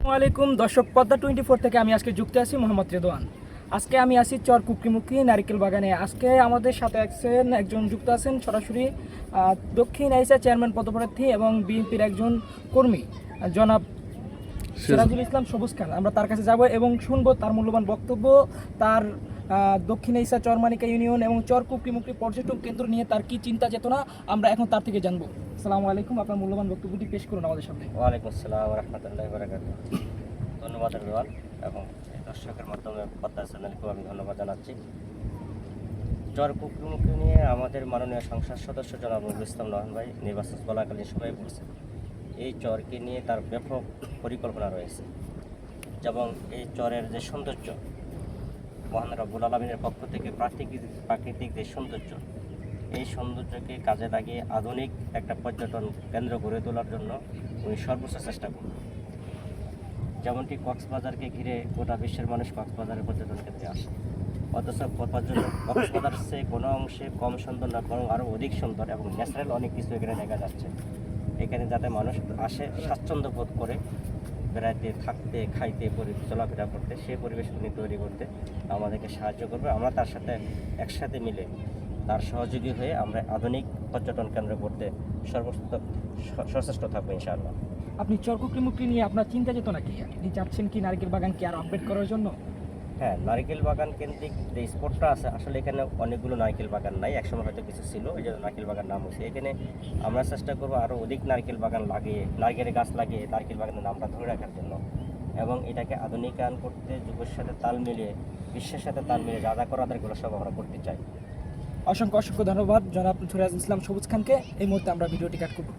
আসসালামাইকুম দর্শক, পদ্মা 24 থেকে আমি আজকে যুক্ত আছি মোহাম্মদ রেদওয়ান। আজকে আমি আছি চর কুকরিমুখী নারিকেল বাগানে। আজকে আমাদের সাথে একজন যুক্ত আছেন সরাসরি দক্ষিণ এশিয়া চেয়ারম্যান পদপ্রার্থী এবং বিএনপির একজন কর্মী জনাব সিরাজুল ইসলাম সবুজ খান। আমরা তার কাছে যাব এবং শুনবো তার মূল্যবান বক্তব্য, তার দক্ষিণ এশিয়া চরমানিকা ইউনিয়ন এবং চর কুকরিমুখী পর্যটন কেন্দ্র নিয়ে তার কি চিন্তা চেতনা আমরা এখন তার থেকে জানবো। আসসালামু আলাইকুম, আপনার মূল্যবান বক্তব্যটি পেশ করুন আমাদের সামনে। ওয়ালাইকুম আসসালাম রহমতুল্লাহি বারাকাতুহু। ধন্যবাদ রেদওয়ান এবং দর্শকের মাধ্যমে পদ্মা চ্যানেলকেও আমি ধন্যবাদ জানাচ্ছি। চর কুকরিমুখী নিয়ে আমাদের মাননীয় সংসদ সদস্য জনাব নজরুল ইসলাম নয়ন ভাই নির্বাচন চলাকালীন সময় বলছে এই চরকে নিয়ে তার ব্যাপক পরিকল্পনা রয়েছে এবং এই চরের যে সৌন্দর্য, মহান রব্বুল আলামিনের পক্ষ থেকে প্রাকৃতিক যে সৌন্দর্য, এই সৌন্দর্যকে কাজে লাগিয়ে আধুনিক একটা পর্যটন কেন্দ্র গড়ে তোলার জন্য উনি সর্বোচ্চ চেষ্টা করবেন। যেমনটি কক্সবাজারকে ঘিরে গোটা বিশ্বের মানুষ কক্সবাজারের পর্যটন কেন্দ্রে আসে, অথচ কক্সবাজার চেয়ে কোনো অংশে কম সুন্দর না, বরং আরও অধিক সুন্দর এবং ন্যাচারাল অনেক কিছু এখানে দেখা যাচ্ছে। এখানে যাতে মানুষ আসে স্বাচ্ছন্দ্য বোধ করে বেড়াইতে, থাকতে, খাইতে, চলাফেরা করতে, সেই পরিবেশ উনি তৈরি করতে আমাদেরকে সাহায্য করবে। আমরা তার সাথে একসাথে মিলে তার সহযোগী হয়ে আমরা আধুনিক পর্যটন কেন্দ্র করতে সচেষ্ট থাকবো ইনশাআল্লাহ। আপনি চর কুকরিমুখী নিয়ে আপনার চিন্তা চেতনা কি? আপনি চাচ্ছেন কি নারকেল বাগানকে আরও আপডেট করার জন্য? হ্যাঁ, নারকেল বাগান কেন্দ্রিক যে স্পটটা আছে, আসলে এখানে অনেকগুলো নারকেল বাগান নাই, একসময় হয়তো কিছু ছিল, এই জন্য নারকেল বাগান নাম হচ্ছে। এখানে আমরা চেষ্টা করবো আরও অধিক নারকেল বাগান লাগিয়ে, নারকেলের গাছ লাগিয়ে নারকেল বাগানের নামটা ধরে রাখার জন্য এবং এটাকে আধুনিকায়ন করতে, যুগের সাথে তাল মিলিয়ে, বিশ্বের সাথে তাল মিলিয়ে যা যা করা এগুলো সব আমরা করতে চাই। অসংখ্য ধন্যবাদ জনাব সিরাজুল ইসলাম সবুজ খানকে। এই মুহূর্তে আমরা ভিডিওটি কাট করব।